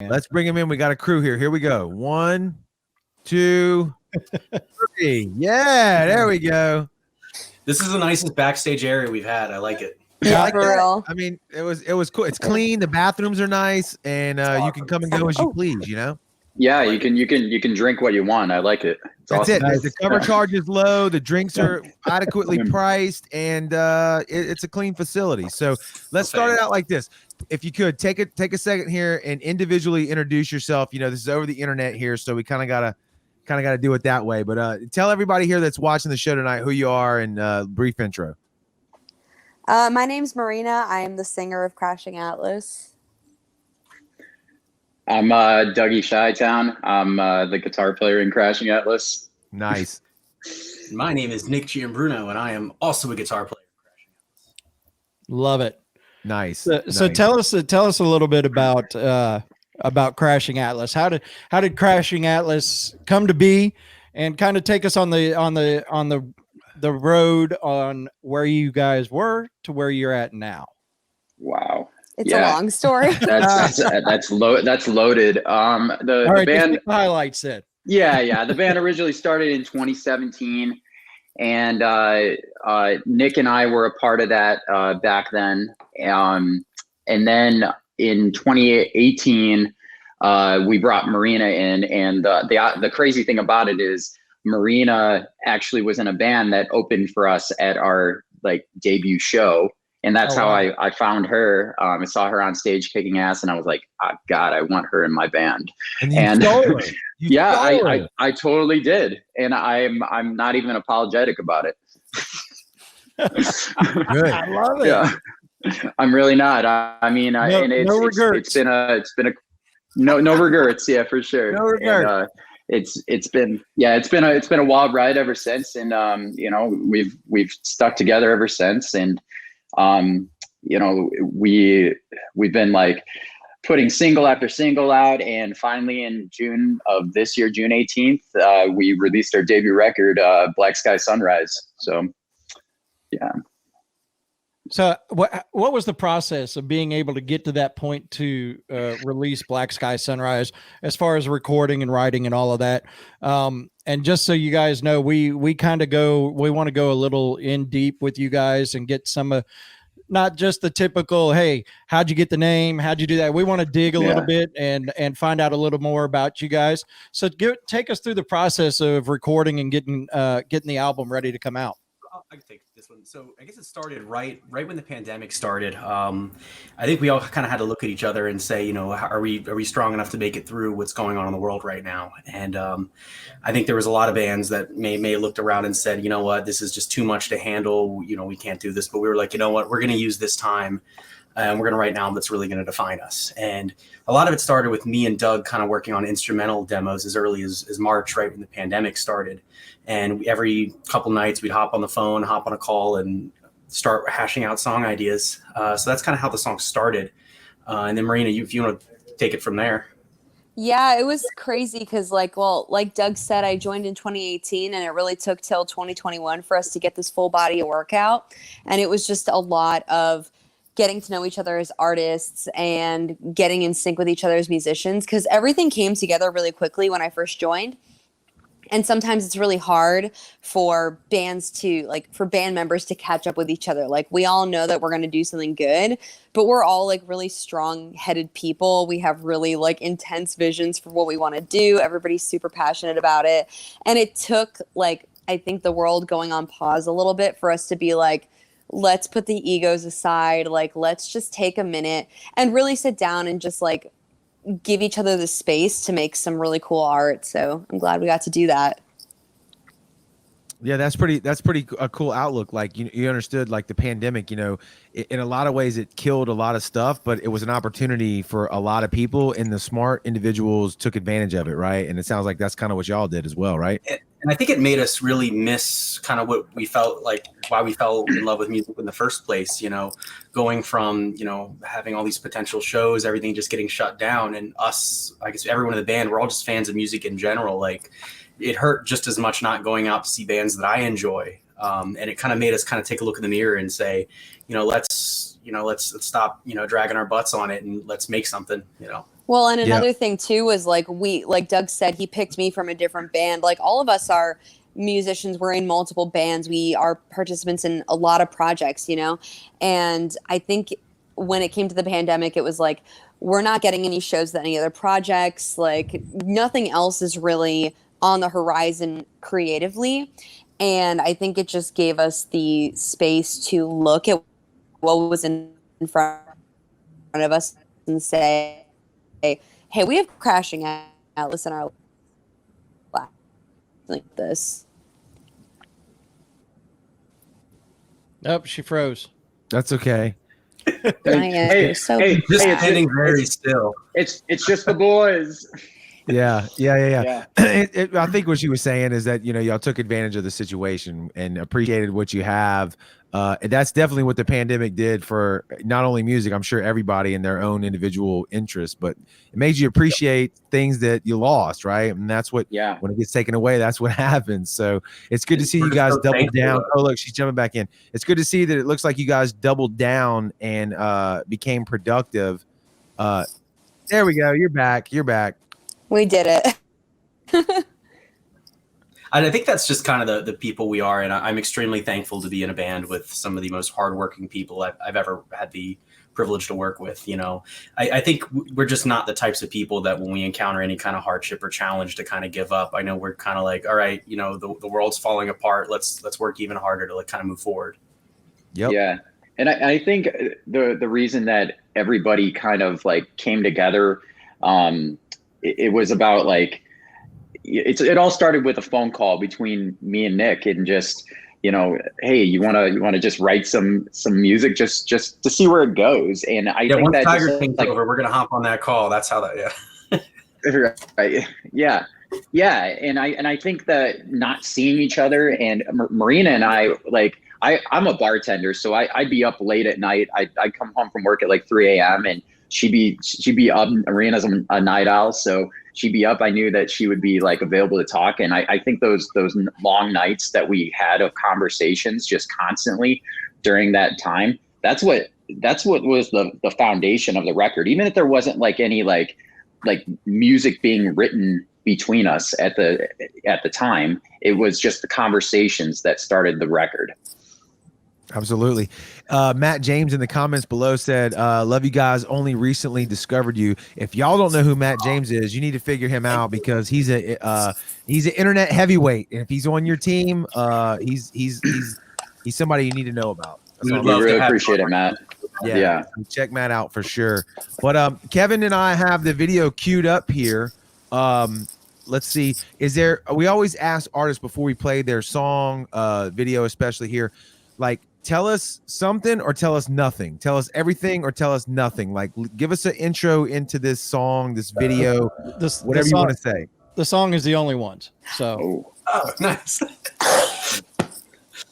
Let's bring him in. We got a crew here. Here we go. 1, 2, 3. Yeah, there we go. This is the nicest backstage area we've had. I like it. Yeah, like for that. real. I mean, it was cool. It's clean. The bathrooms are nice, and you can come and go as you please. You know. Yeah, you can drink what you want. I like it. It's That's awesome. it. The cover charge is low. The drinks are adequately priced, and it's a clean facility. So let's start it out like this. If you could take a second here and individually introduce yourself. You know, this is over the internet here, so we kind of gotta do it that way. But tell everybody here that's watching the show tonight who you are and brief intro. My name's Marina. I am the singer of Crashing Atlas. I'm Dougie Shytown. I'm the guitar player in Crashing Atlas. Nice. My name is Nick Giambruno, and I am also a guitar player in Crashing Atlas. Love it. Nice. So nice. tell us a little bit about Crashing Atlas. How did Crashing Atlas come to be, and kind of take us on the road on where you guys were to where you're at now. Wow. It's a long story. That's loaded. The band highlights it. Yeah. The band originally started in 2017, and Nick and I were a part of that back then. And then in 2018, we brought Marina in, and the crazy thing about it is Marina actually was in a band that opened for us at our debut show. And that's how I found her. I saw her on stage kicking ass, and I was like, oh, God, I want her in my band. And yeah, I totally did. And I'm not even apologetic about it. Good. I love it. Yeah, I'm really not. I mean, no regrets. It's been a no regrets. Yeah, for sure. No regrets. And, it's been a wild ride ever since, and we've stuck together ever since, and we've been putting single after single out, and finally in June of this year, June 18th, we released our debut record, Black Sky Sunrise. So yeah. So what was the process of being able to get to that point to release Black Sky Sunrise, as far as recording and writing and all of that? And just so you guys know, we want to go a little in deep with you guys and get some not just the typical, hey, how'd you get the name? How'd you do that? We want to dig a little bit and find out a little more about you guys. So take us through the process of recording and getting the album ready to come out. I can take this one. So I guess it started right when the pandemic started. I think we all kind of had to look at each other and say, are we strong enough to make it through what's going on in the world right now? And I think there was a lot of bands that may have looked around and said, you know what, this is just too much to handle. We can't do this. But we were like, you know what, we're going to use this time. And we're going to write an album that's really going to define us. And a lot of it started with me and Doug kind of working on instrumental demos as early as March, right when the pandemic started. And every couple nights we'd hop on the phone, hop on a call, and start hashing out song ideas. So that's kind of how the song started. And then Marina, if you want to take it from there. Yeah, it was crazy because like Doug said, I joined in 2018, and it really took till 2021 for us to get this full body of work out. And it was just a lot of getting to know each other as artists and getting in sync with each other as musicians, because everything came together really quickly when I first joined. And sometimes it's really hard for bands for band members to catch up with each other. Like, we all know that we're going to do something good, but we're all really strong-headed people. We have really intense visions for what we want to do. Everybody's super passionate about it. And it took I think the world going on pause a little bit for us to be let's put the egos aside. Let's just take a minute and really sit down and just give each other the space to make some really cool art. So I'm glad we got to do that. Yeah, that's pretty a cool outlook. You understood the pandemic, in a lot of ways it killed a lot of stuff, but it was an opportunity for a lot of people, and the smart individuals took advantage of it. Right. And it sounds like that's kind of what y'all did as well. Right. And I think it made us really miss kind of what we felt why we fell in love with music in the first place, going from, having all these potential shows, everything just getting shut down, and us, I guess everyone in the band, we're all just fans of music in general. It hurt just as much not going out to see bands that I enjoy. And it kind of made us kind of take a look in the mirror and say, let's stop, dragging our butts on it, and let's make something, Well, and Yeah. another thing too was like Doug said, he picked me from a different band. Like all of us are musicians. We're in multiple bands. We are participants in a lot of projects, you know? And I think when it came to the pandemic, it was like, we're not getting any shows with any other projects. Like nothing else is really on the horizon creatively. And I think it just gave us the space to look at what was in front of us and say, hey, we have Crashing Atlas in our life like this. Nope, she froze. That's okay. Hey, So hey, Just hey, standing very still. it's just the boys. Yeah. Yeah. I think what she was saying is that, you know, y'all took advantage of the situation and appreciated what you have. And that's definitely what the pandemic did for not only music, I'm sure everybody in their own individual interests, but it made you appreciate things that you lost, right? And that's what, Yeah. when it gets taken away, that's what happens. So it's good to see We're you just guys so double thankful. down. Oh, look, she's jumping back in. It's good to see that it looks like you guys doubled down and became productive. There we go. You're back. we did it. And I think that's just kind of the people we are, and I'm extremely thankful to be in a band with some of the most hardworking people I've ever had the privilege to work with. You know, I think we're just not the types of people that when we encounter any kind of hardship or challenge to kind of give up. I know we're kind of like, all right, you know, the world's falling apart. Let's work even harder to like kind of move forward. Yep. Yeah. And I think the reason that everybody kind of like came together, it was about like, it all started with a phone call between me and Nick and just, you know, hey, you want to just write some music just to see where it goes. And I think Once that Tiger just, King's like, over, we're gonna hop on that call. That's how that. Yeah. right. Yeah. And I think that not seeing each other and Marina and I, like, I'm a bartender, so I'd be up late at night. I'd come home from work at like 3 a.m. and she'd be up. Marina's a night owl, so she'd be up. I knew that she would be like available to talk. And I think those long nights that we had of conversations just constantly during that time, that's what was the foundation of the record. Even if there wasn't like any like music being written between us at the time, it was just the conversations that started the record. Absolutely. Matt James in the comments below said, love you guys, only recently discovered you. If y'all don't know who Matt James is, you need to figure him out because he's an internet heavyweight. And if he's on your team, he's somebody you need to know about. We would We love to really have appreciate it, Matt. Yeah. Check Matt out for sure. But Kevin and I have the video queued up here. Let's see. We always ask artists before we play their song, video, especially here, like, tell us something or tell us nothing. Tell us everything or tell us nothing. Like, give us an intro into this song, this video, whatever you want to say. The song is the only ones. So Oh, nice.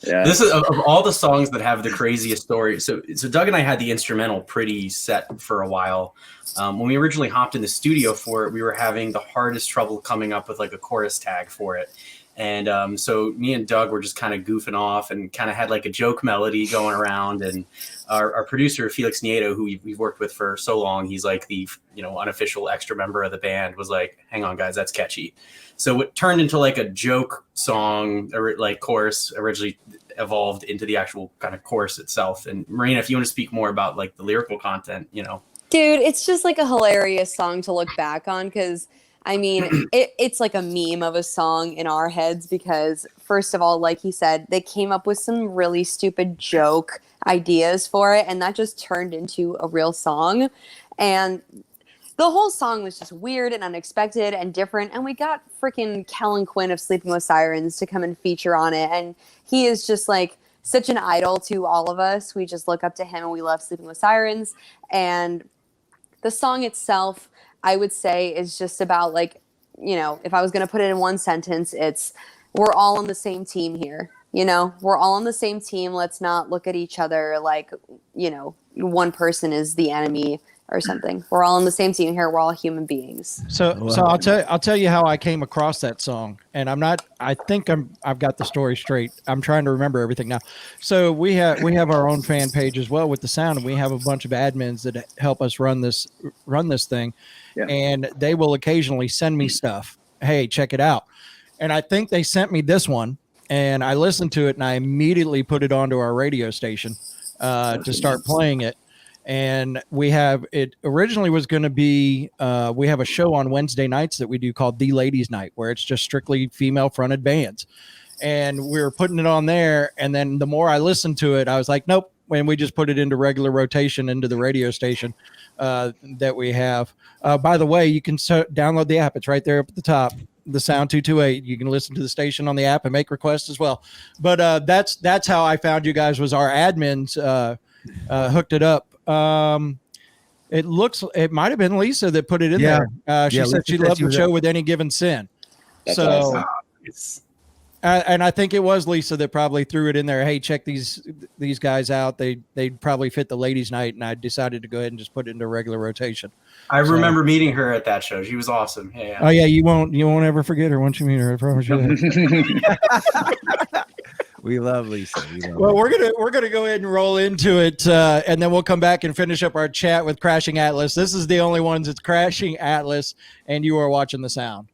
Yeah. This is of all the songs that have the craziest story. So Doug and I had the instrumental pretty set for a while. When we originally hopped in the studio for it, we were having the hardest trouble coming up with like a chorus tag for it. And so me and Doug were just kind of goofing off and kind of had like a joke melody going around. And our producer, Felix Nieto, who we've worked with for so long, he's like the, you know, unofficial extra member of the band, was like, hang on, guys, that's catchy. So it turned into like a joke song, or like chorus, originally evolved into the actual kind of chorus itself. And Marina, if you want to speak more about like the lyrical content, you know. Dude, it's just like a hilarious song to look back on because, I mean, it's like a meme of a song in our heads because, first of all, like he said, they came up with some really stupid joke ideas for it, and that just turned into a real song. And the whole song was just weird and unexpected and different, and we got freaking Kellen Quinn of Sleeping with Sirens to come and feature on it, and he is just like such an idol to all of us. We just look up to him, and we love Sleeping with Sirens. And the song itself, I would say, is just about like, you know, if I was going to put it in one sentence, it's we're all on the same team here. You know, we're all on the same team. Let's not look at each other like, you know, one person is the enemy or something. We're all on the same team here. We're all human beings. So I'll tell you how I came across that song, and I've got the story straight. I'm trying to remember everything now. So we have our own fan page as well with the sound, and we have a bunch of admins that help us run this thing, and they will occasionally send me stuff. Hey, check it out, and I think they sent me this one, and I listened to it, and I immediately put it onto our radio station to start playing it. And it originally was going to be, we have a show on Wednesday nights that we do called The Ladies Night, where it's just strictly female fronted bands. And we were putting it on there. And then the more I listened to it, I was like, nope. And we just put it into regular rotation into the radio station that we have. By the way, you can download the app. It's right there up at the top. The Sound 228. You can listen to the station on the app and make requests as well. But that's how I found you guys, was our admins hooked it up. It might have been Lisa that put it in there. She said she loved the show with Any Given Sin. That's so awesome. and I think it was Lisa that probably threw it in there. Hey, check these guys out. They'd probably fit the ladies' night, and I decided to go ahead and just put it into regular rotation. I remember meeting her at that show. She was awesome. Yeah. Oh yeah, you won't ever forget her once you meet her. I promise you that. We love Lisa. Well, we're gonna go ahead and roll into it, and then we'll come back and finish up our chat with Crashing Atlas. This is the only ones. It's Crashing Atlas, and you are watching The Sound.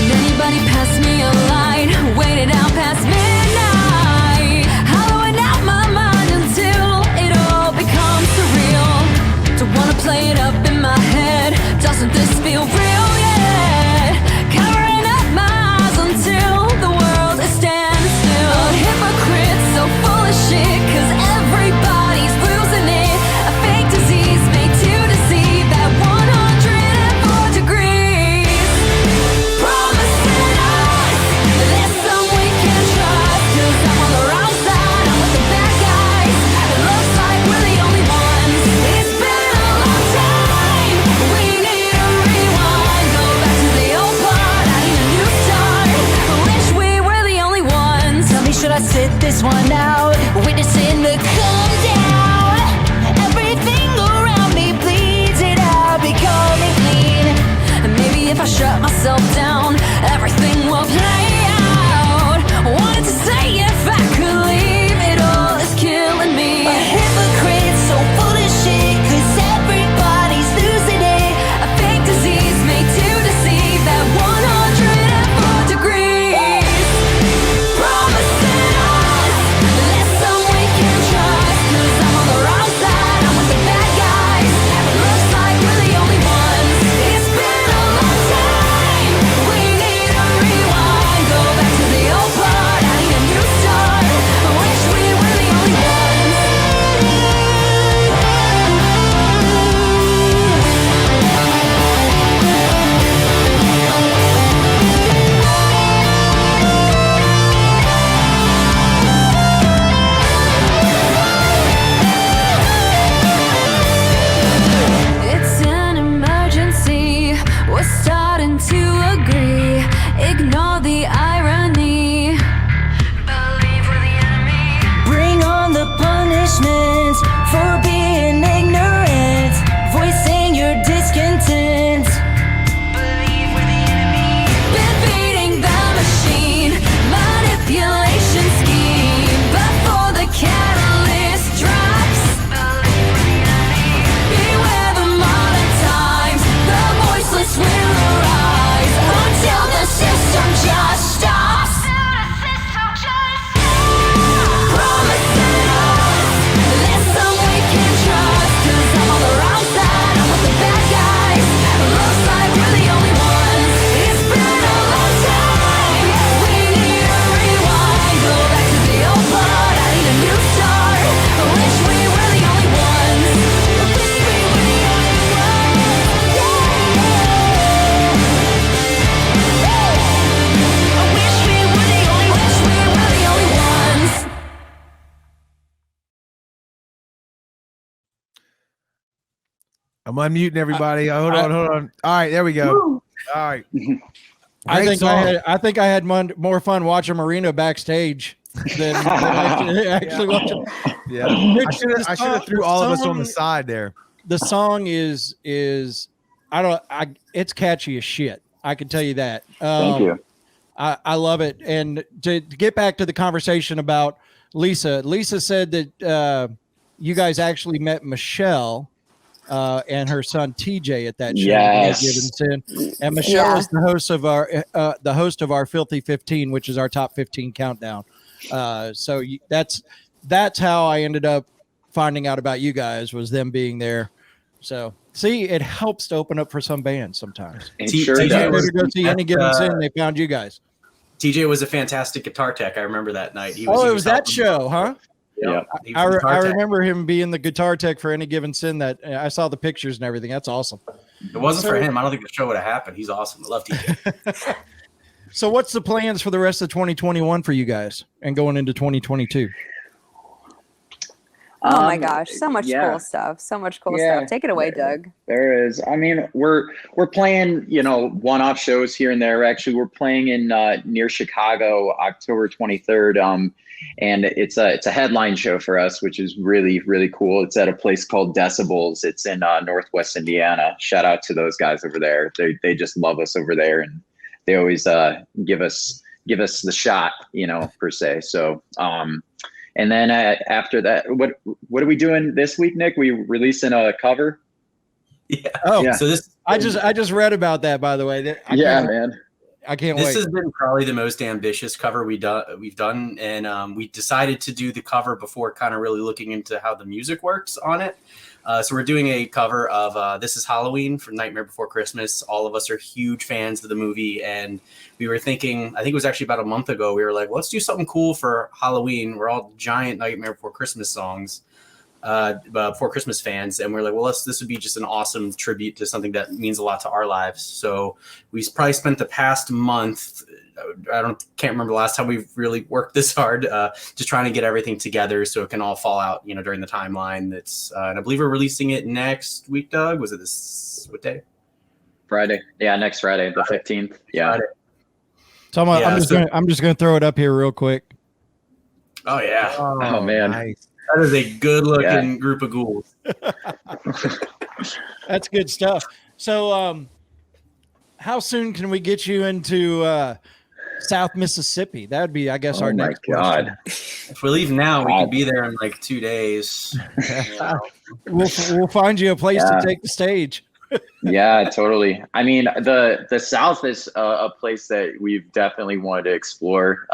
Anybody pass me a line, waited out past midnight, hollowing out my mind until it all becomes surreal. Don't wanna play it up in my head, doesn't this feel real yet? Covering up my eyes until the world is standing still. A hypocrite so full of shit, 'cause everybody's losing it. A fake disease made to deceive at 104 degrees. Promising us there's some we can trust, 'cause I'm on the wrong side, I'm with the bad guys. It looks like we're the only ones. It's been a long time, we need a rewind. Go back to the old part, I need a new start. I wish we were the only ones. Tell me, should I sit this one out? Witnessing the come down. Everything around me bleeds it out, becoming clean. And maybe if I shut myself down, everything will play out. Wanted to say if I could leave, it all is killing me. A hypocrite so full of shit, 'cause everybody's losing it. A fake disease made to deceive at 104 degrees. Promising us there's some we can trust, 'cause I'm on the wrong side, I'm with the bad guys. It looks like we're the only ones. It's been a long time, we need a rewind. Go back to the old part, I need a new start. I wish we were the only ones. It's an emergency, we're starting to agree. Ignore the irony. Believe we're the enemy. Bring on the punishment for being ignorant, voicing your discontent. Believe we're the enemy. Been beating the machine, manipulation scheme. Before the catalyst drops, believe we're the enemy. Beware the modern times, the voiceless will arise until the system just stops. Promising us there's some we can trust, 'cause I'm on the wrong side, I'm with the bad guys. It looks like we're the only ones. It's been a long time, we need a rewind. Go back to the old part, I need a new start. I wish we were the only ones. I wish we were the only ones. I wish we were the only ones. I'm unmuting everybody. Hold on. All right, there we go. All right. I Great think I song. had more fun watching Marino backstage than actually watching. Yeah, I Dude, should the have song- threw the all of us on the song- side there. The song is it's catchy as shit. I can tell you that. Thank you. I love it. And to get back to the conversation about Lisa said that you guys actually met Michelle and her son TJ at that show. Yes. Given Sin. And Michelle Yeah. is the host of our Filthy 15, which is our top 15 countdown. So that's how I ended up finding out about you guys, was them being there. So see, it helps to open up for some bands sometimes. It T- sure TJ They does. was- go see Any Given uh, Sin, they found you guys. TJ was a fantastic guitar tech. I remember that night. He Oh, it was that helping- show, huh? Yep. He was I, the guitar tech. remember him being the guitar tech for Any Given Sin. That I saw the pictures and everything. That's awesome. If it wasn't for him, I don't think the show would have happened. He's awesome. I love TJ. So what's the plans for the rest of 2021 for you guys and going into 2022? Oh my gosh, so much yeah. cool stuff. So much cool Yeah. stuff. Take it away, Doug. There is. I mean, we're playing, one-off shows here and there. Actually, we're playing in near Chicago, October 23rd. And it's a headline show for us, which is really, really cool. It's at a place called Decibels. It's in Northwest Indiana. Shout out to those guys over there. They just love us over there, and they always give us the shot, per se. So and then after that, what are we doing this week, Nick? We releasing a cover? Yeah. Oh, Yeah. So this I just read about that, by the way. Man. I can't this wait. has been probably the most ambitious cover we've done, and we decided to do the cover before kind of really looking into how the music works on it. So we're doing a cover of This Is Halloween from Nightmare Before Christmas. All of us are huge fans of the movie, and we were thinking, I think it was actually about a month ago, we were like, let's do something cool for Halloween. We're all giant Nightmare Before Christmas songs, Before Christmas fans, and we're like, well, this would be just an awesome tribute to something that means a lot to our lives. So we probably spent the past month, can't remember the last time we've really worked this hard, just trying to get everything together so it can all fall out, during the timeline. That's and I believe we're releasing it next week. Doug, was it what day? Friday. Yeah, next Friday, the 15th. Yeah. Friday. So I'm just gonna throw it up here real quick. Oh yeah, Oh, man. Nice. that is a good-looking group of ghouls. That's good stuff. So how soon can we get you into South Mississippi? That would be, I guess, Oh our my next God. question. If we leave now, we God. could be there in like 2 days. We'll find you a place Yeah. to take the stage. Yeah, totally. I mean, the South is a place that we've definitely wanted to explore.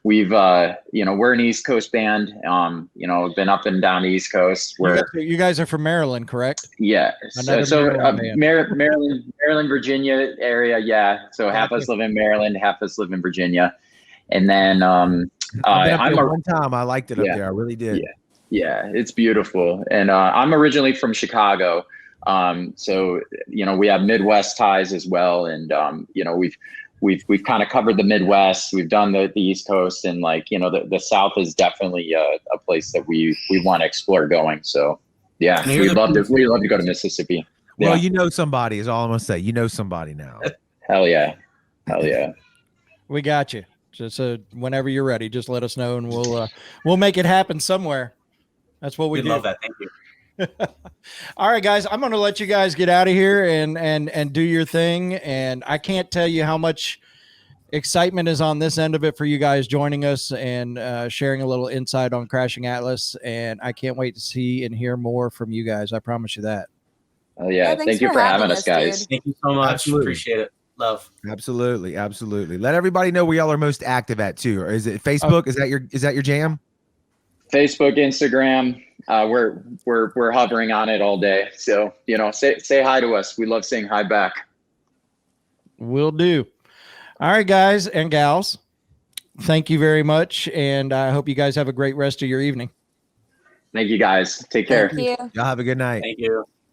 We've, we're an East Coast band. Been up and down the East Coast. You guys are from Maryland, correct? Yeah. Another So Maryland band. Maryland, Virginia area. Yeah. So half us live in Maryland, half us live in Virginia. And then I've been up I'm there a, one time. I liked it up Yeah. there. I really did. yeah, it's beautiful. And I'm originally from Chicago. So, we have Midwest ties as well. And, we've kind of covered the Midwest. We've done the East Coast, and the South is definitely a place that we want to explore going. So yeah, And here's we'd love to go to Mississippi. Well, Yeah. you know somebody is all I'm gonna say. You know somebody now. Hell yeah. Hell yeah. We got you. Just whenever you're ready, just let us know, and we'll make it happen somewhere. That's what we We'd do. love that. Thank you. All right, guys, I'm going to let you guys get out of here and do your thing. And I can't tell you how much excitement is on this end of it for you guys joining us and sharing a little insight on Crashing Atlas. And I can't wait to see and hear more from you guys. I promise you that. Oh yeah. thanks Thank you for for having having us, us, guys. dude. Thank you so much. Absolutely. Appreciate it. Love. Absolutely, absolutely. Let everybody know where y'all are most active at too. Or is it Facebook? Is that your jam? Facebook, Instagram. We're hovering on it all day. So, say hi to us. We love saying hi back. Will do. All right, guys and gals. Thank you very much. And I hope you guys have a great rest of your evening. Thank you guys. Take care. Thank you. Y'all have a good night. Thank you.